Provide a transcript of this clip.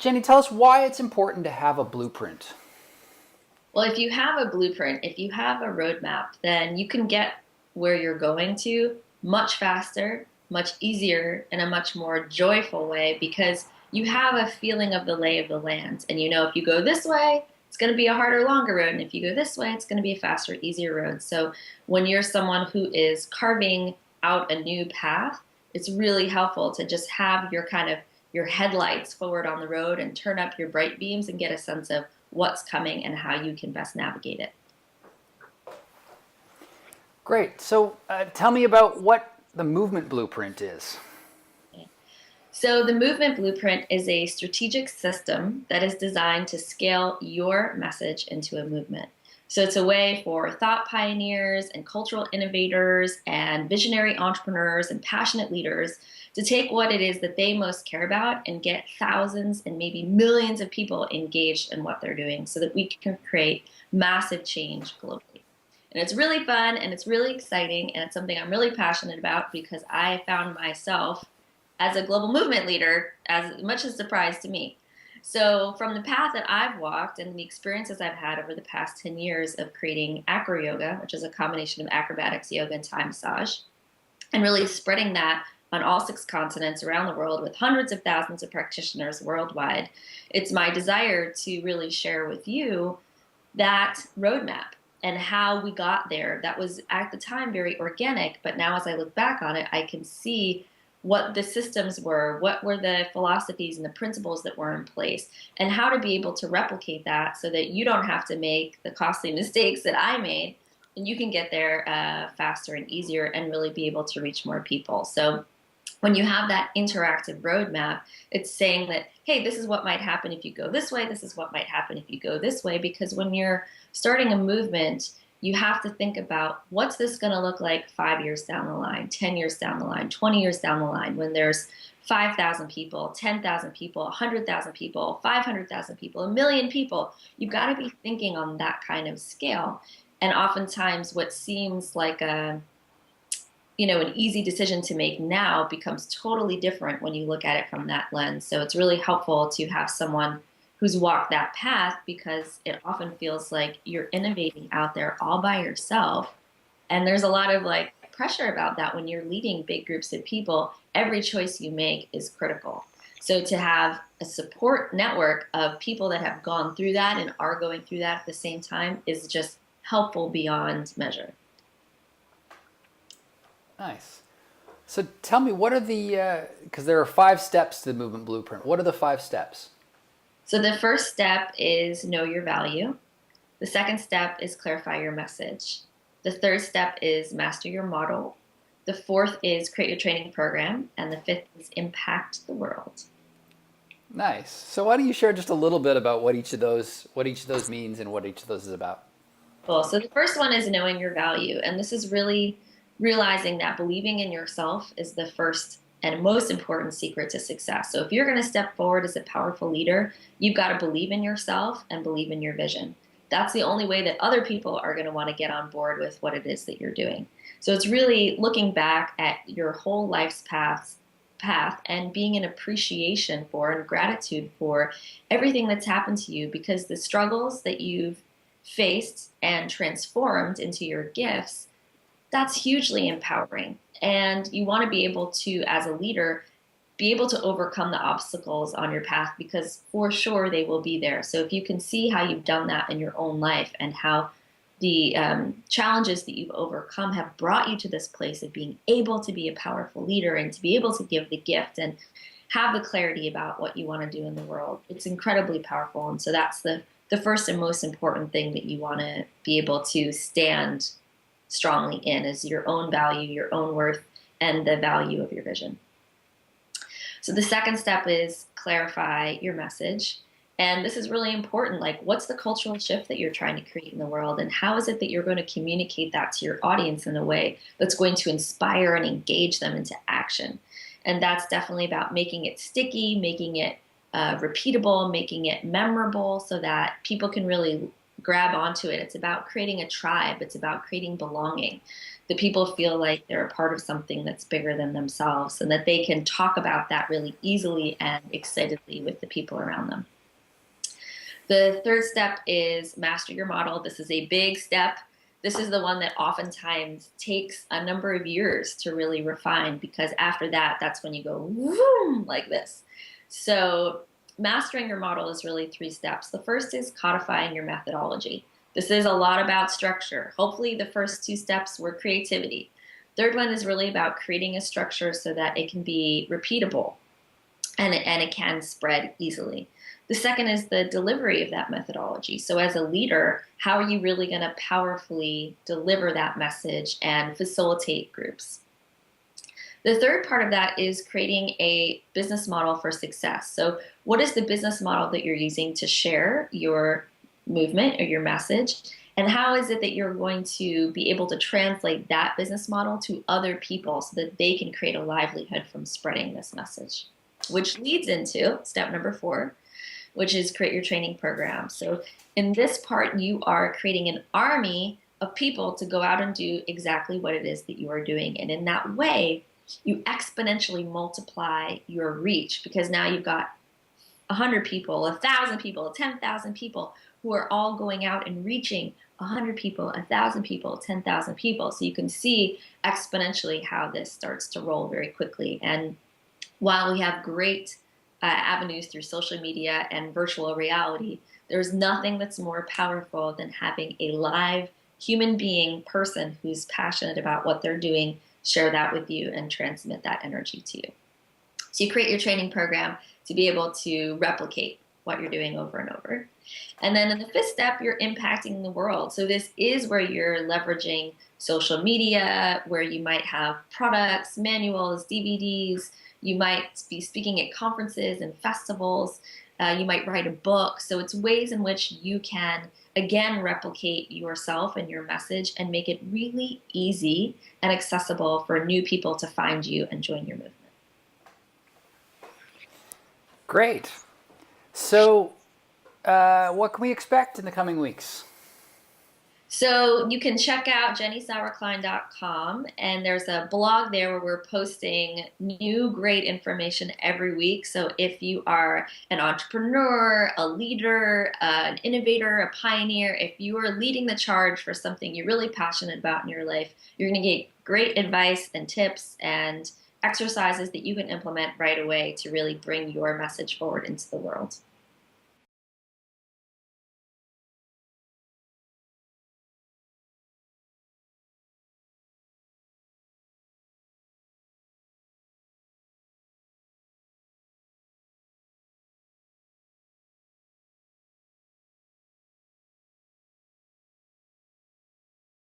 Jenny, tell us why it's important to have a blueprint. Well, if you have a blueprint, if you have a roadmap, then you can get where you're going to much faster, much easier, in a much more joyful way because you have a feeling of the lay of the land. And you know, if you go this way, it's going to be a harder, longer road. And if you go this way, it's going to be a faster, easier road. So when you're someone who is carving out a new path, it's really helpful to just have your kind of your headlights forward on the road and turn up your bright beams and get a sense of what's coming and how you can best navigate it. Great. So tell me about what the movement blueprint is. So, the movement blueprint is a strategic system that is designed to scale your message into a movement. So, it's a way for thought pioneers and cultural innovators and visionary entrepreneurs and passionate leaders to take what it is that they most care about and get thousands and maybe millions of people engaged in what they're doing so that we can create massive change globally. And it's really fun and it's really exciting and it's something I'm really passionate about because I found myself as a global movement leader as much a surprise to me. So from the path that I've walked and the experiences I've had over the past 10 years of creating acro yoga, which is a combination of acrobatics, yoga, and Thai massage, and really spreading that on all 6 continents around the world with hundreds of thousands of practitioners worldwide, it's my desire to really share with you that roadmap and how we got there. That was at the time very organic, but now as I look back on it, I can see what the systems were, what were the philosophies and the principles that were in place, and how to be able to replicate that so that you don't have to make the costly mistakes that I made, and you can get there faster and easier and really be able to reach more people. So when you have that interactive roadmap, it's saying that, hey, this is what might happen if you go this way, this is what might happen if you go this way, because when you're starting a movement, you have to think about what's this going to look like 5 years down the line, 10 years down the line, 20 years down the line, when there's 5,000 people, 10,000 people, 100,000 people, 500,000 people, a million people. You've got to be thinking on that kind of scale. And oftentimes what seems like an easy decision to make now becomes totally different when you look at it from that lens. So it's really helpful to have someone who's walked that path because it often feels like you're innovating out there all by yourself. And there's a lot of like pressure about that when you're leading big groups of people. Every choice you make is critical. So to have a support network of people that have gone through that and are going through that at the same time is just helpful beyond measure. Nice. So tell me, what are because there are 5 steps to the movement blueprint. What are the 5 steps? So the first step is know your value. The second step is clarify your message. The third step is master your model. The fourth is create your training program. And the fifth is impact the world. Nice. So why don't you share just a little bit about what each of those means and what each of those is about? Cool. So the first one is knowing your value. And this is really realizing that believing in yourself is the first and most important secret to success. So if you're going to step forward as a powerful leader, you've got to believe in yourself and believe in your vision. That's the only way that other people are going to want to get on board with what it is that you're doing. So it's really looking back at your whole life's path and being in appreciation for and gratitude for everything that's happened to you, because the struggles that you've faced and transformed into your gifts, that's hugely empowering. And you want to be able to, as a leader, be able to overcome the obstacles on your path because for sure they will be there. So if you can see how you've done that in your own life and how the challenges that you've overcome have brought you to this place of being able to be a powerful leader and to be able to give the gift and have the clarity about what you want to do in the world, it's incredibly powerful. And so that's the first and most important thing that you want to be able to stand strongly in is your own value, your own worth, and the value of your vision. So the second step is clarify your message. And this is really important. Like, what's the cultural shift that you're trying to create in the world? And how is it that you're going to communicate that to your audience in a way that's going to inspire and engage them into action? And that's definitely about making it sticky, making it repeatable, making it memorable so that people can really grab onto it. It's about creating a tribe. It's about creating belonging. that people feel like they're a part of something that's bigger than themselves and that they can talk about that really easily and excitedly with the people around them. The third step is master your model. This is a big step. This is the one that oftentimes takes a number of years to really refine, because after that, that's when you go vroom, like this. So mastering your model is really 3 steps. The first is codifying your methodology. This is a lot about structure. Hopefully the first 2 steps were creativity. Third one is really about creating a structure so that it can be repeatable and it can spread easily. The second is the delivery of that methodology. So as a leader, how are you really going to powerfully deliver that message and facilitate groups? The third part of that is creating a business model for success. So what is the business model that you're using to share your movement or your message? And how is it that you're going to be able to translate that business model to other people so that they can create a livelihood from spreading this message? Which leads into step number 4, which is create your training program. So in this part, you are creating an army of people to go out and do exactly what it is that you are doing. And in that way, you exponentially multiply your reach, because now you've got 100 people, 1,000 people, 10,000 people who are all going out and reaching 100 people, 1,000 people, 10,000 people. So you can see exponentially how this starts to roll very quickly. And while we have great avenues through social media and virtual reality, there's nothing that's more powerful than having a live human being person who's passionate about what they're doing share that with you and transmit that energy to you. So you create your training program to be able to replicate what you're doing over and over. And then in the 5th step, you're impacting the world. So this is where you're leveraging social media, where you might have products, manuals, DVDs. You might be speaking at conferences and festivals. You might write a book. So it's ways in which you can, again, replicate yourself and your message and make it really easy and accessible for new people to find you and join your movement. Great. So what can we expect in the coming weeks? So you can check out jennysauer-klein.com, and there's a blog there where we're posting new great information every week. So if you are an entrepreneur, a leader, an innovator, a pioneer, if you are leading the charge for something you're really passionate about in your life, you're going to get great advice and tips and exercises that you can implement right away to really bring your message forward into the world.